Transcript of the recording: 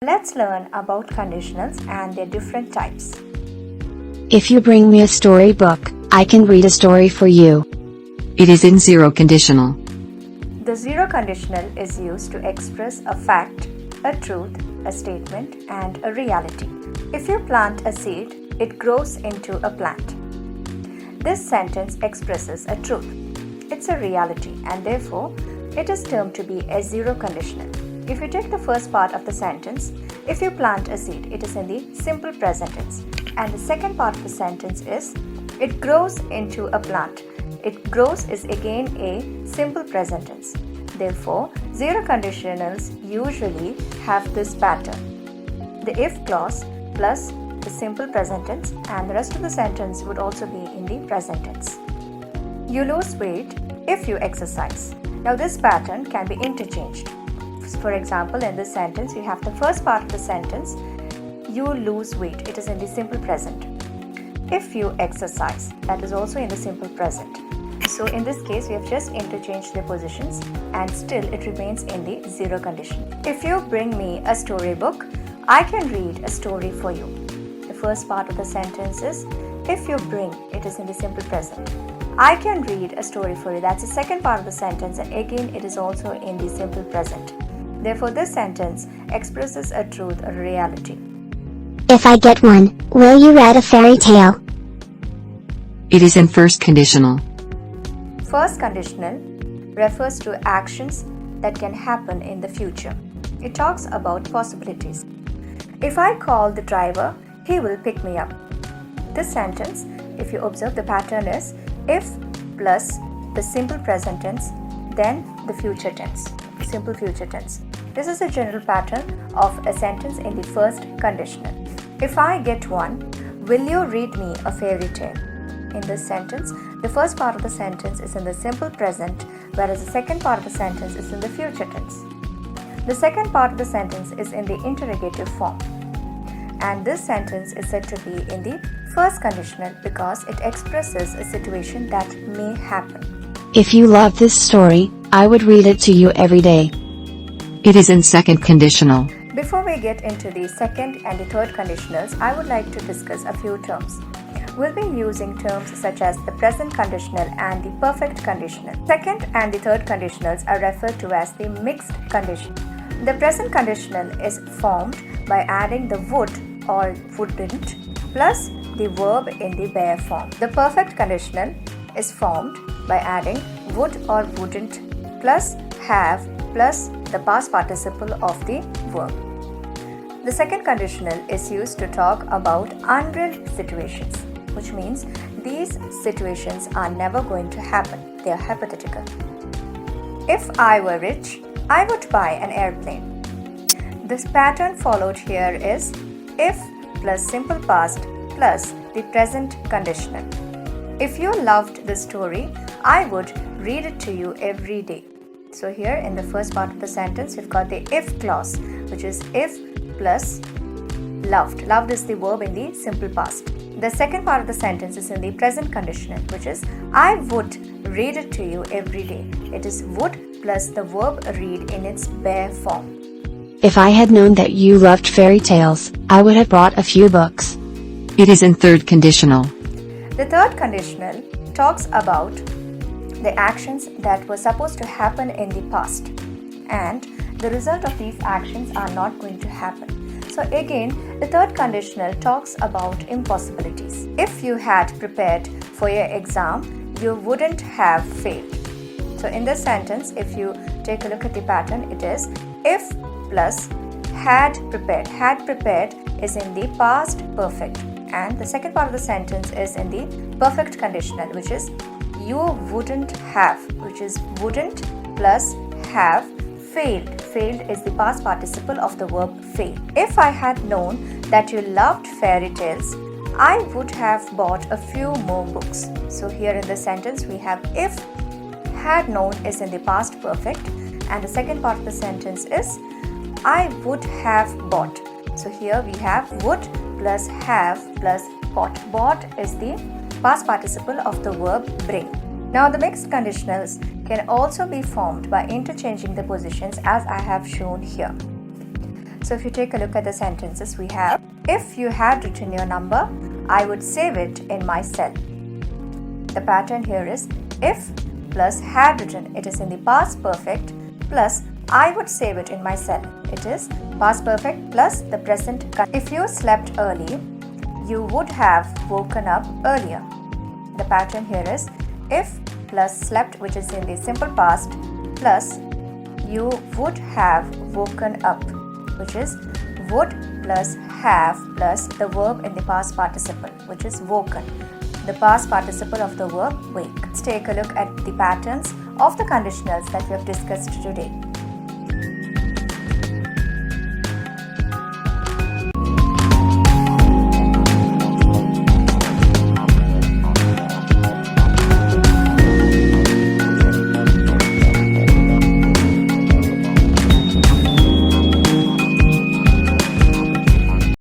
Let's learn about conditionals and their different types. If you bring me a storybook, I can read a story for you. It is in zero conditional. The zero conditional is used to express a fact, a truth, a statement, and a reality. If you plant a seed, it grows into a plant. This sentence expresses a truth. It's a reality, and therefore, it is termed to be a zero conditional. If you take the first part of the sentence, if you plant a seed, it is in the simple present tense. And the second part of the sentence is, it grows into a plant. It grows is again a simple present tense. Therefore, zero conditionals usually have this pattern. The if clause plus the simple present tense, and the rest of the sentence would also be in the present tense. You lose weight if you exercise. Now this pattern can be interchanged. For example, in this sentence, you have the first part of the sentence, you lose weight. It is in the simple present. If you exercise, that is also in the simple present. So in this case, we have just interchanged the positions and still it remains in the zero condition. If you bring me a storybook, I can read a story for you. The first part of the sentence is, if you bring, it is in the simple present. I can read a story for you. That's the second part of the sentence, and again it is also in the simple present. Therefore, this sentence expresses a truth or reality. If I get one, will you read a fairy tale? It is in first conditional. First conditional refers to actions that can happen in the future. It talks about possibilities. If I call the driver, he will pick me up. This sentence, if you observe, the pattern is if plus the simple present tense, then the future tense, simple future tense. This is a general pattern of a sentence in the first conditional. If I get one, will you read me a fairy tale? In this sentence, the first part of the sentence is in the simple present, whereas the second part of the sentence is in the future tense. The second part of the sentence is in the interrogative form. And this sentence is said to be in the first conditional because it expresses a situation that may happen. If you love this story, I would read it to you every day. It is in second conditional. Before we get into the second and the third conditionals, I would like to discuss a few terms. We'll be using terms such as the present conditional and the perfect conditional. Second and the third conditionals are referred to as the mixed condition. The present conditional is formed by adding the would or wouldn't plus the verb in the bare form. The perfect conditional is formed by adding would or wouldn't plus have plus the past participle of the verb. The second conditional is used to talk about unreal situations, which means these situations are never going to happen. They are hypothetical. If I were rich, I would buy an airplane. This pattern followed here is if plus simple past plus the present conditional. If you loved the story, I would read it to you every day. So here in the first part of the sentence, we've got the if clause, which is if plus loved. Loved is the verb in the simple past. The second part of the sentence is in the present conditional, which is I would read it to you every day. It is would plus the verb read in its bare form. If I had known that you loved fairy tales, I would have brought a few books. It is in third conditional. The third conditional talks about the actions that were supposed to happen in the past, and the result of these actions are not going to happen. So again, the third conditional talks about impossibilities. If you had prepared for your exam, you wouldn't have failed. So in this sentence, if you take a look at the pattern, it is if plus had prepared. Had prepared is in the past perfect, and the second part of the sentence is in the perfect conditional, which is you wouldn't have, which is wouldn't plus have failed. Failed is the past participle of the verb fail. If I had known that you loved fairy tales, I would have bought a few more books. So here in the sentence we have if, had known is in the past perfect, and the second part of the sentence is I would have bought. So here we have would plus have plus bought. Bought is the past participle of the verb bring. Now the mixed conditionals can also be formed by interchanging the positions as I have shown here. So if you take a look at the sentences we have, if you had written your number, I would save it in my cell. The pattern here is if plus had written. It is in the past perfect plus I would save it in my cell. It is past perfect plus the present. If you slept early, you would have woken up earlier. The pattern here is if plus slept, which is in the simple past, plus you would have woken up, which is would plus have plus the verb in the past participle, which is woken, the past participle of the verb wake. Let's take a look at the patterns of the conditionals that we have discussed today.